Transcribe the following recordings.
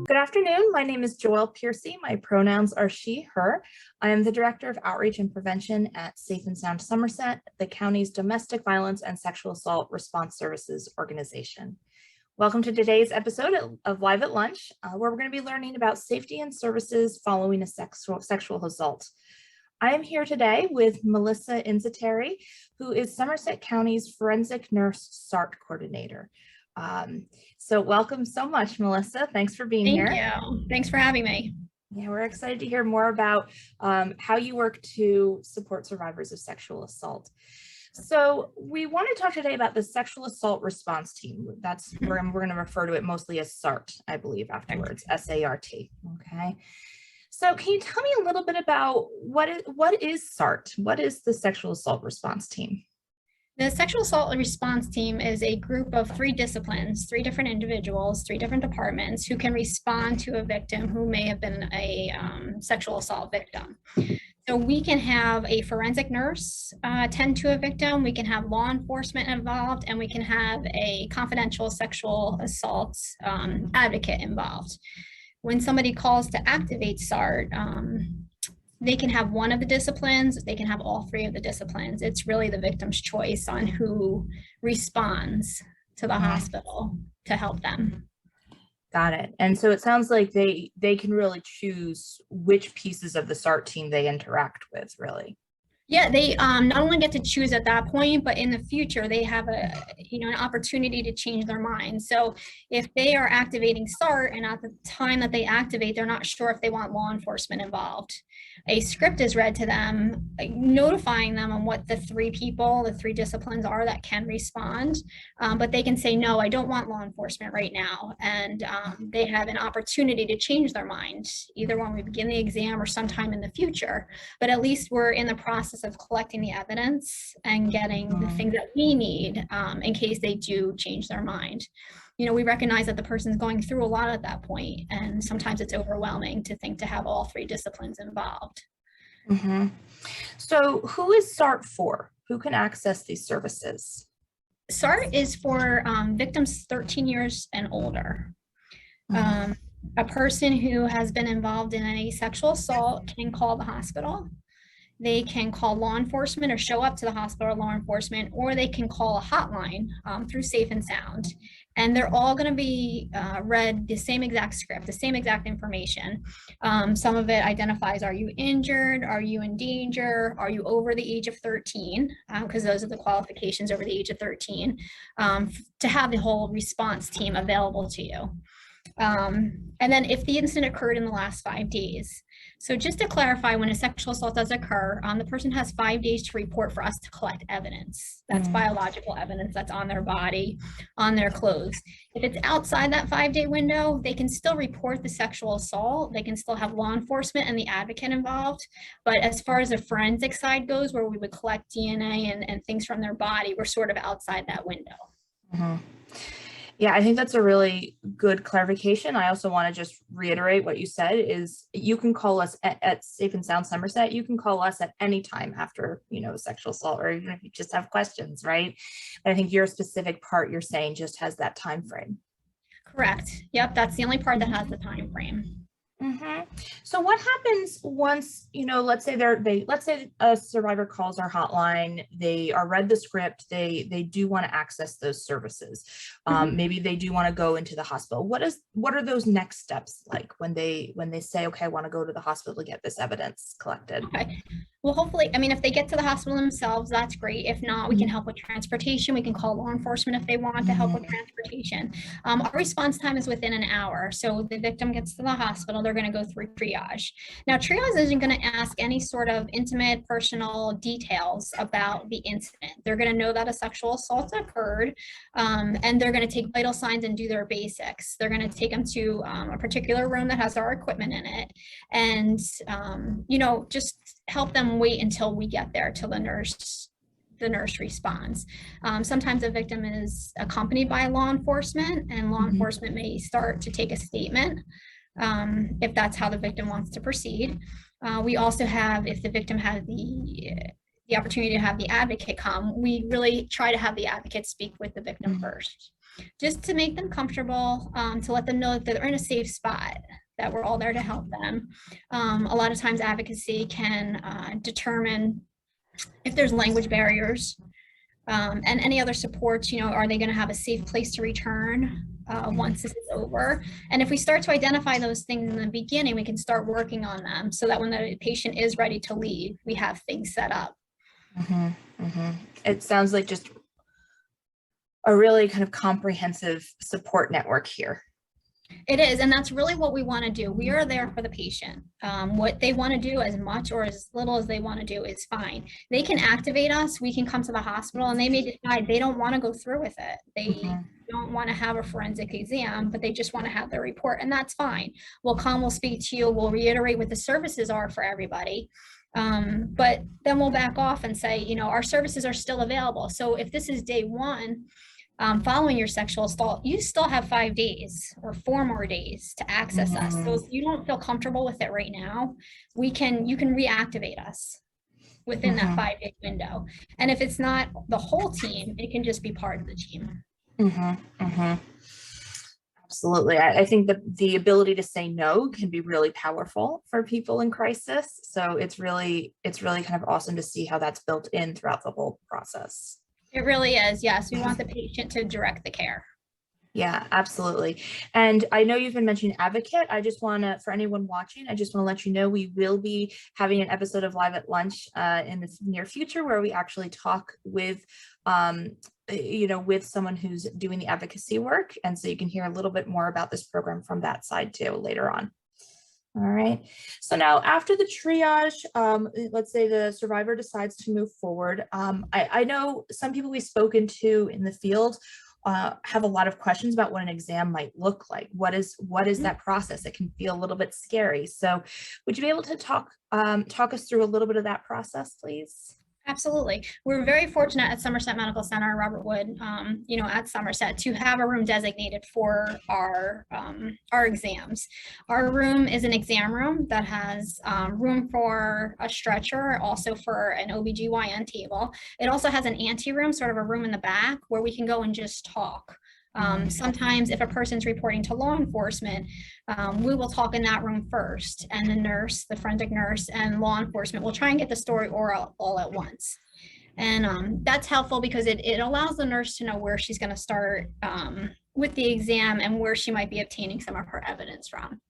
Good afternoon. My name is Joelle Piercy. My pronouns are she, her. I am the Director of Outreach and Prevention at Safe+Sound Somerset, the county's domestic violence and sexual assault response services organization. Welcome to today's episode of Live at Lunch, where we're going to be learning about safety and services following a sexual assault. I am here today with Melissa Inzateri, who is Somerset County's Forensic Nurse SART Coordinator. So welcome so much, Melissa. Thanks for being here. Thank you. Thanks for having me. Yeah, we're excited to hear more about how you work to support survivors of sexual assault. So we want to talk today about the Sexual Assault Response Team. That's where we're going to refer to it mostly as SART, I believe, afterwards, S-A-R-T. Okay. So can you tell me a little bit about what is SART? What is the Sexual Assault Response Team? The Sexual Assault Response Team is a group of 3 disciplines, 3 different individuals, 3 different departments who can respond to a victim who may have been a sexual assault victim. So we can have a forensic nurse attend to a victim, we can have law enforcement involved, and we can have a confidential sexual assault advocate involved. When somebody calls to activate SART, they can have one of the disciplines, they can have all 3 of the disciplines. It's really the victim's choice on who responds to the hospital to help them. Got it. And so it sounds like they can really choose which pieces of the SART team they interact with, really. Yeah, they not only get to choose at that point, but in the future they have an opportunity to change their mind. So if they are activating SART and at the time that they activate, they're not sure if they want law enforcement involved, a script is read to them, notifying them on what the 3 people, the 3 disciplines are that can respond. But they can say, no, I don't want law enforcement right now. And they have an opportunity to change their mind, either when we begin the exam or sometime in the future. But at least we're in the process of collecting the evidence and getting the things that we need in case they do change their mind. We recognize that the person's going through a lot at that point, and sometimes it's overwhelming to think to have all 3 disciplines involved. Mm-hmm. So who is SART for? Who can access these services? SART is for victims 13 years and older. A person who has been involved in a sexual assault can call the hospital. They can call law enforcement or show up to the hospital or law enforcement, or they can call a hotline through Safe+Sound. And they're all going to be read the same exact script, the same exact information. Some of it identifies, are you injured? Are you in danger? Are you over the age of 13? Because those are the qualifications over the age of 13, to have the whole response team available to you. And then if the incident occurred in the last 5 days. So just to clarify, when a sexual assault does occur, the person has 5 days to report for us to collect evidence. That's biological evidence that's on their body, on their clothes. If it's outside that 5-day window, they can still report the sexual assault. They can still have law enforcement and the advocate involved. But as far as the forensic side goes, where we would collect DNA and things from their body, we're sort of outside that window. Mm-hmm. Yeah, I think that's a really good clarification. I also want to just reiterate what you said is you can call us at Safe+Sound Somerset. You can call us at any time after, sexual assault, or even if you just have questions, right? But I think your specific part you're saying just has that time frame. Correct. Yep, that's the only part that has the time frame. Mm-hmm. So what happens once, let's say a survivor calls our hotline, they are read the script, they do want to access those services. Maybe they do want to go into the hospital. What are those next steps like when they say, okay, I want to go to the hospital to get this evidence collected? Okay. Well, hopefully, if they get to the hospital themselves, that's great. If not, we can help with transportation. We can call law enforcement if they want to help with transportation. Our response time is within an hour. So the victim gets to the hospital, they're going to go through triage. Now, triage isn't going to ask any sort of intimate, personal details about the incident. They're going to know that a sexual assault occurred, and they're going to take vital signs and do their basics. They're going to take them to a particular room that has our equipment in it, and just help them wait until we get there, till the nurse responds. Sometimes a victim is accompanied by law enforcement, and law enforcement may start to take a statement if that's how the victim wants to proceed. We also have, if the victim has the the opportunity to have the advocate come, we really try to have the advocate speak with the victim first, just to make them comfortable, to let them know that they're in a safe spot, that we're all there to help them. A lot of times advocacy can determine if there's language barriers, and any other supports, are they going to have a safe place to return once this is over? And if we start to identify those things in the beginning, we can start working on them so that when the patient is ready to leave, we have things set up. It sounds like just a really kind of comprehensive support network here. It is, and that's really what we want to do. We are there for the patient. What they want to do, as much or as little as they want to do, is fine. They can activate us. We can come to the hospital, and they may decide they don't want to go through with it. They don't want to have a forensic exam, but they just want to have their report, and that's fine. We'll come, we'll speak to you, we'll reiterate what the services are for everybody. But then we'll back off and say, our services are still available. So if this is day one, following your sexual assault, you still have 5 days or 4 more days to access us. So if you don't feel comfortable with it right now, you can reactivate us within that 5-day window. And if it's not the whole team, it can just be part of the team. Absolutely. I think that the ability to say no can be really powerful for people in crisis. So it's really kind of awesome to see how that's built in throughout the whole process. It really is. Yes. We want the patient to direct the care. Yeah, absolutely. And I know you've been mentioning advocate. I just want to, for anyone watching, I just want to let you know we will be having an episode of Live at Lunch in the near future where we actually talk with, with someone who's doing the advocacy work. And so you can hear a little bit more about this program from that side too later on. All right. So now after the triage, let's say the survivor decides to move forward. I know some people we've spoken to in the field have a lot of questions about what an exam might look like. What is that process? It can feel a little bit scary. So would you be able to talk us through a little bit of that process, please? Absolutely. We're very fortunate at Somerset Medical Center, Robert Wood, at Somerset, to have a room designated for our exams. Our room is an exam room that has room for a stretcher, also for an OBGYN table. It also has an ante room, sort of a room in the back where we can go and just talk. Sometimes if a person's reporting to law enforcement, we will talk in that room first, and the nurse, the forensic nurse, and law enforcement will try and get the story oral all at once. And that's helpful because it allows the nurse to know where she's going to start with the exam and where she might be obtaining some of her evidence from.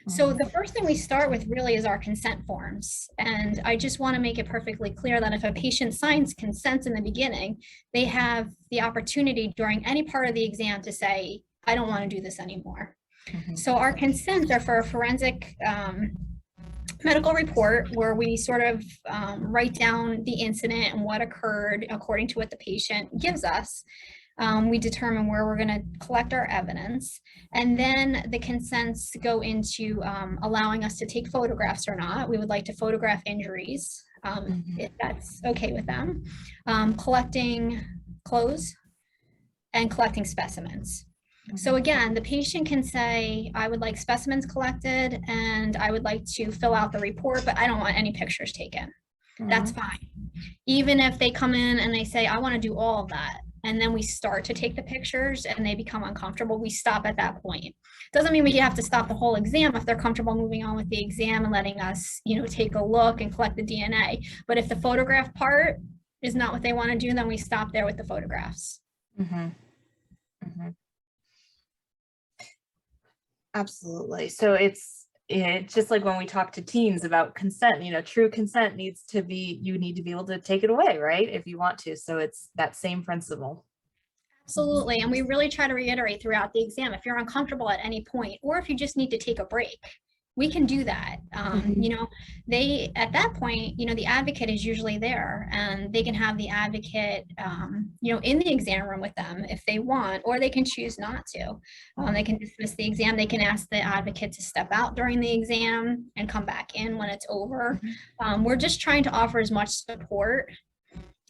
So the first thing we start with really is our consent forms. And I just want to make it perfectly clear that if a patient signs consent in the beginning, they have the opportunity during any part of the exam to say, I don't want to do this anymore. So our consents are for a forensic medical report where we sort of write down the incident and what occurred according to what the patient gives us. We determine where we're going to collect our evidence, and then the consents go into allowing us to take photographs or not. We would like to photograph injuries, if that's okay with them, collecting clothes, and collecting specimens. So again, the patient can say, I would like specimens collected and I would like to fill out the report, but I don't want any pictures taken. That's fine. Even if they come in and they say, I want to do all of that, and then we start to take the pictures and they become uncomfortable, we stop at that point. Doesn't mean we have to stop the whole exam if they're comfortable moving on with the exam and letting us, take a look and collect the DNA. But if the photograph part is not what they want to do, then we stop there with the photographs. Absolutely. So it's just like when we talk to teens about consent, true consent needs to be, you need to be able to take it away, right? If you want to. So it's that same principle. Absolutely. And we really try to reiterate throughout the exam, if you're uncomfortable at any point, or if you just need to take a break, we can do that. They, at that point, the advocate is usually there and they can have the advocate, in the exam room with them if they want, or they can choose not to. They can dismiss the exam. They can ask the advocate to step out during the exam and come back in when it's over. We're just trying to offer as much support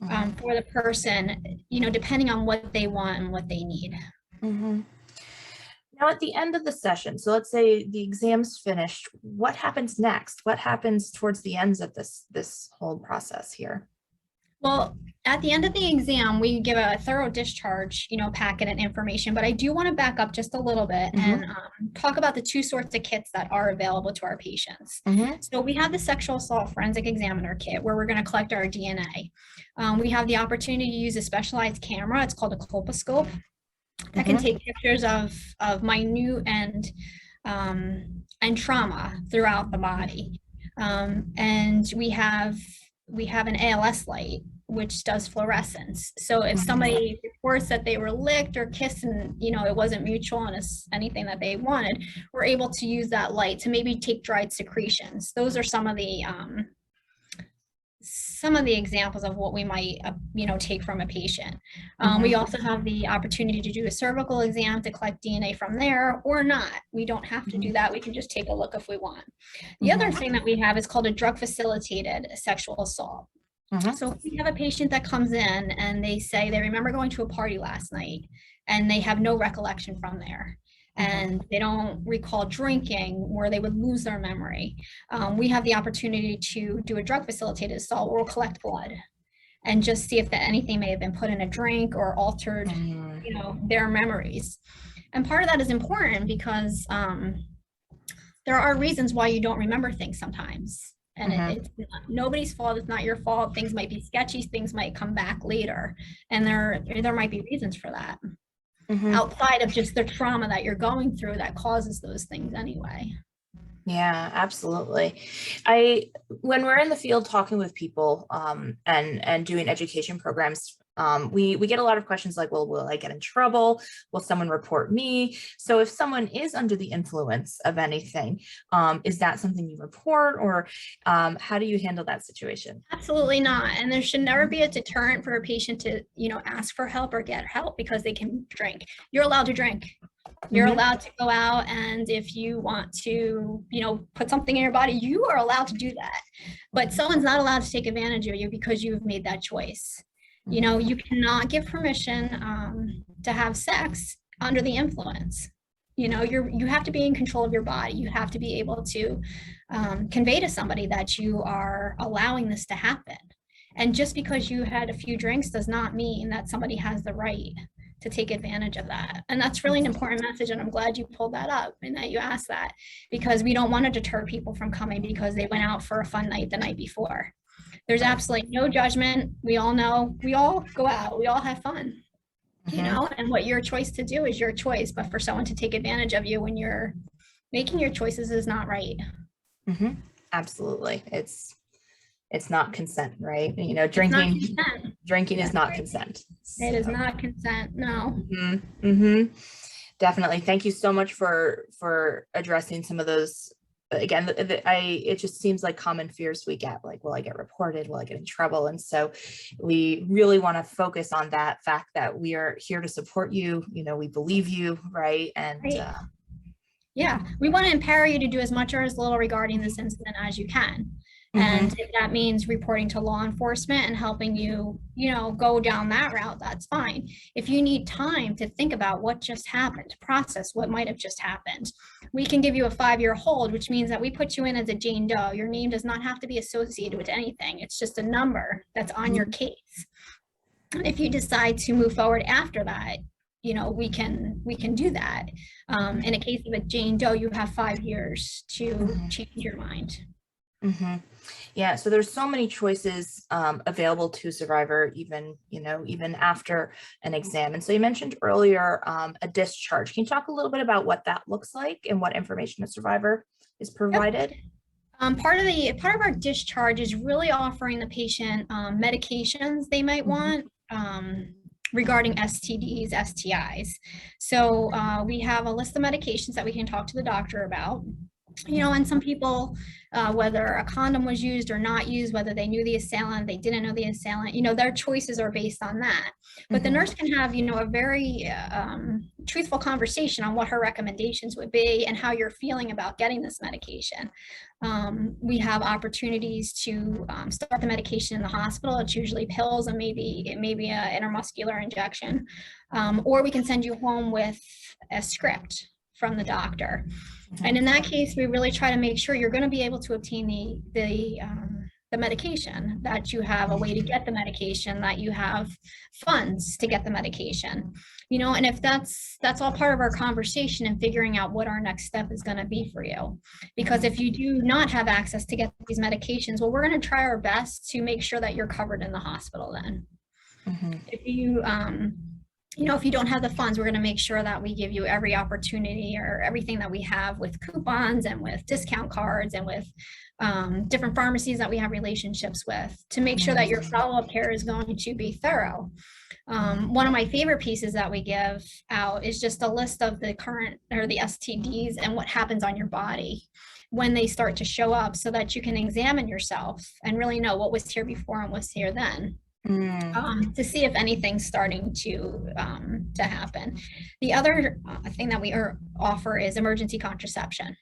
for the person, depending on what they want and what they need. Now, at the end of the session, so let's say the exam's finished, what happens next? What happens towards the ends of this whole process here? Well, at the end of the exam, we give a thorough discharge, packet and information, but I do want to back up just a little bit and Mhm. talk about the two sorts of kits that are available to our patients. Mhm. So we have the sexual assault forensic examiner kit where we're going to collect our DNA. We have the opportunity to use a specialized camera. It's called a colposcope that can Mhm. take pictures of minute and trauma throughout the body. And we have an ALS light which does fluorescence. So if Mhm. somebody reports that they were licked or kissed and it wasn't mutual and it's anything that they wanted, we're able to use that light to maybe take dried secretions. Those are some of the examples of what we might take from a patient. We Mhm. also have the opportunity to do a cervical exam to collect DNA from there or not. We don't have to do Mhm. that. We can just take a look if we want. The other Mhm. thing that we have is called a drug facilitated sexual assault. Mhm. So if we have a patient that comes in and they say they remember going to a party last night and they have no recollection from there Mhm. and they don't recall drinking where they would lose their memory, we have the opportunity to do a drug facilitated assault where we'll collect blood and just see if anything may have been put in a drink or altered Mhm. their memories. And part of that is important because there are reasons why you don't remember things sometimes. And Mhm. it's nobody's fault. It's not your fault. Things might be sketchy. Things might come back later. And there might be reasons for that Mhm. outside of just the trauma that you're going through that causes those things anyway. Yeah, absolutely. When we're in the field talking with people, and doing education programs, we get a lot of questions like, well, will I get in trouble? Will someone report me? So if someone is under the influence of anything, is that something you report, or how do you handle that situation? Absolutely not. And there should never be a deterrent for a patient to, ask for help or get help because they can drink. You're allowed to drink. You're Mhm. allowed to go out, and if you want to, put something in your body, you are allowed to do that. But someone's not allowed to take advantage of you because you've made that choice. Mhm. You cannot give permission to have sex under the influence. You have to be in control of your body. You have to be able to convey to somebody that you are allowing this to happen. And just because you had a few drinks does not mean that somebody has the right to take advantage of that. And that's really an important message. And I'm glad you pulled that up and that you asked that because we don't want to deter people from coming because they went out for a fun night the night before. There's Right. absolutely no judgment. We all know, we all go out, we all have fun, Mhm. and what your choice to do is your choice. But for someone to take advantage of you when you're making your choices is not right. Mhm. Absolutely. It's not consent, right? It's not Drinking consent. drinking is That's not right. consent. It is So, not consent. No. mhm. Mhm. Definitely. Thank you so much for addressing some of those. Again, it just seems like common fears we get, like, will I get reported? Will I get in trouble? And so we really want to focus on that fact that we are here to support you. We believe you, right? And Right. Yeah, we want to empower you to do as much or as little regarding this incident as you can. mhm. And if that means reporting to law enforcement and helping you, go down that route, that's fine. If you need time to think about what just happened, to process what might have just happened, we can give you a 5-year hold, which means that we put you in as a Jane Doe. Your name does not have to be associated with anything. It's just a number that's on your Mhm. case. If you decide to move forward after that, we can do that. In a case of a Jane Doe, you have 5 years to Mhm. change your mind. Mhm. Yeah, so there's so many choices available to survivor, even after an exam. And so you mentioned earlier a discharge. Can you talk a little bit about what that looks like and what information a survivor is Yep. provided? Part of our discharge is really offering the patient medications they might Mhm. want regarding STDs, STIs. So we have a list of medications that we can talk to the doctor about. And some people, whether a condom was used or not used, whether they knew the assailant, they didn't know the assailant, their choices are based on that. But the Mhm. nurse can have, a very truthful conversation on what her recommendations would be and how you're feeling about getting this medication. We have opportunities to start the medication in the hospital. It's usually pills and maybe an intramuscular injection, or we can send you home with a script from the doctor. And Mhm. in that case, we really try to make sure you're going to be able to obtain the the medication, that you have a way to get the medication, that you have funds to get the medication, and if that's all part of our conversation and figuring out what our next step is going to be for you. Because if you do not have access to get these medications, well, we're going to try our best to make sure that you're covered in the hospital then. If you if you don't have the funds, we're going to make sure that we give you every opportunity or everything that we have with coupons and with discount cards and with different pharmacies that we have relationships with, to make sure that your follow-up care is going to be thorough. One of my favorite pieces that we give out is just a list of the current or the STDs and what happens on your body when they start to show up, so that you can examine yourself and really know what was here before and what's here then. To see if anything's starting to happen. The other thing that we offer is emergency contraception.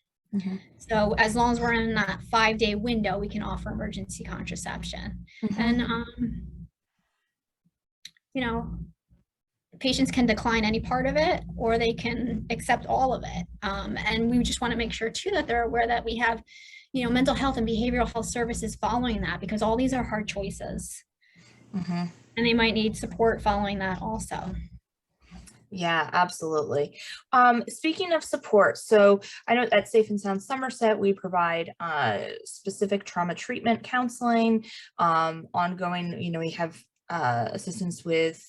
So as long as we're in that 5-day window, we can offer emergency contraception. And patients can decline any part of it, or they can accept all of it. And we just want to make sure too that they're aware that we have, mental health and behavioral health services following that, because all these are hard choices. And they might need support following that also. Yeah, absolutely. Speaking of support, so I know at Safe and Sound Somerset, we provide specific trauma treatment counseling, ongoing, we have assistance with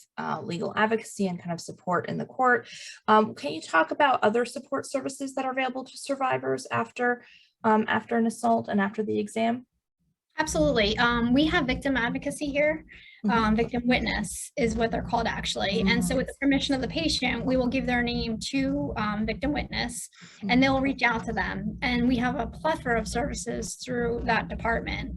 legal advocacy and kind of support in the court. Can you talk about other support services that are available to survivors after an assault and after the exam? Absolutely. We have victim advocacy here. Victim witness is what they're called, actually. And so with the permission of the patient, we will give their name to victim witness, and they'll reach out to them. And we have a plethora of services through that department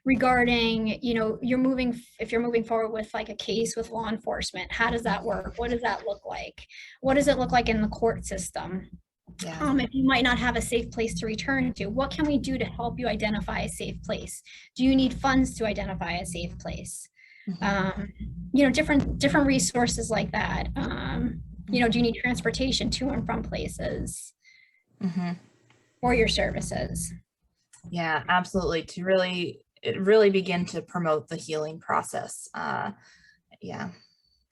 regarding, if you're moving forward with like a case with law enforcement, how does that work? What does that look like? What does it look like in the court system? If you might not have a safe place to return to, what can we do to help you identify a safe place? Do you need funds to identify a safe place? Different resources like that. Do you need transportation to and from places for your services? Yeah, absolutely. To really begin to promote the healing process. Yeah.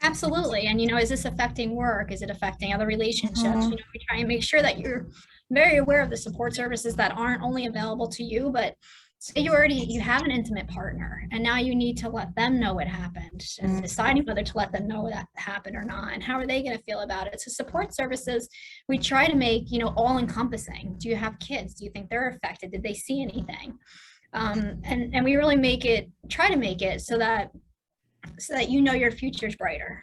Absolutely. And, is this affecting work? Is it affecting other relationships? We try and make sure that you're very aware of the support services that aren't only available to you, but say you have an intimate partner, and now you need to let them know what happened, and deciding whether to let them know that happened or not, and how are they going to feel about it. So support services, we try to make, all encompassing. Do you have kids? Do you think they're affected? Did they see anything? And we really try to make it so that your future's brighter,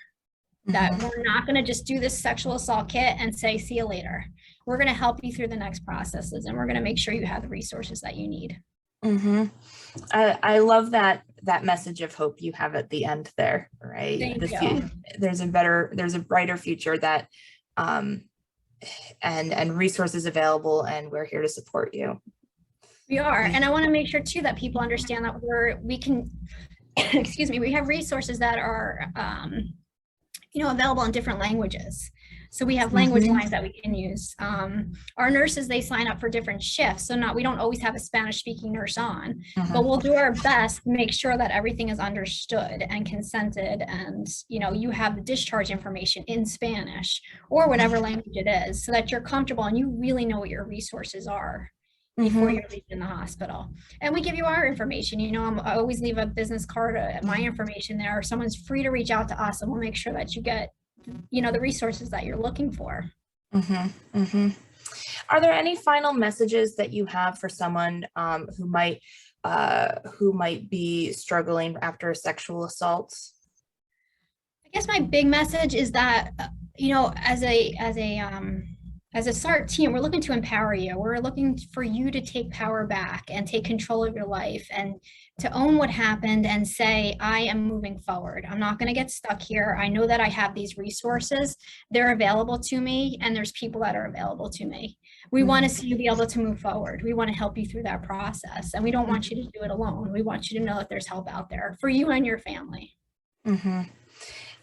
that we're not going to just do this sexual assault kit and say, see you later. We're going to help you through the next processes, and we're going to make sure you have the resources that you need. I love that message of hope you have at the end there, right? Thank you. There's a brighter future that, and resources available, and we're here to support you. We are. And I want to make sure too that people understand that we can we have resources that are, available in different languages. So we have language lines that we can use. Our nurses, they sign up for different shifts. So we don't always have a Spanish speaking nurse on, but we'll do our best to make sure that everything is understood and consented. And, you have the discharge information in Spanish or whatever language it is, so that you're comfortable and you really know what your resources are before you're leaving the hospital. And we give you our information. I always leave a business card, my information there. Someone's free to reach out to us, and we'll make sure that you get, the resources that you're looking for. Are there any final messages that you have for someone who might be struggling after a sexual assault? I guess my big message is that, as a SART team, we're looking to empower you. We're looking for you to take power back and take control of your life, and to own what happened and say, I am moving forward. I'm not going to get stuck here. I know that I have these resources. They're available to me, and there's people that are available to me. We want to see you be able to move forward. We want to help you through that process, and we don't want you to do it alone. We want you to know that there's help out there for you and your family.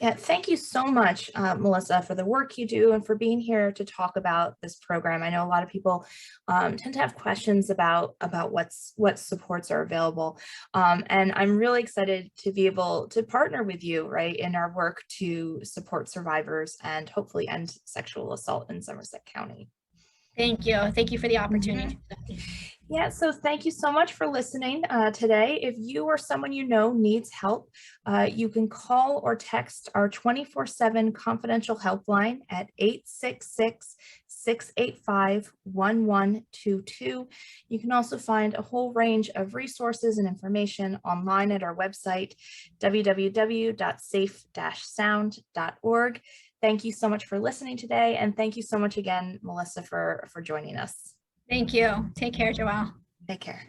Yeah, thank you so much, Melissa, for the work you do and for being here to talk about this program. I know a lot of people tend to have questions about what supports are available. And I'm really excited to be able to partner with you, right, in our work to support survivors and hopefully end sexual assault in Somerset County. Thank you. Thank you for the opportunity. Yeah, so thank you so much for listening today. If you or someone you know needs help, you can call or text our 24/7 confidential helpline at 866-685-1122. You can also find a whole range of resources and information online at our website, www.safe-sound.org. Thank you so much for listening today, and thank you so much again, Melissa, for joining us. Thank you. Take care, Joelle. Take care.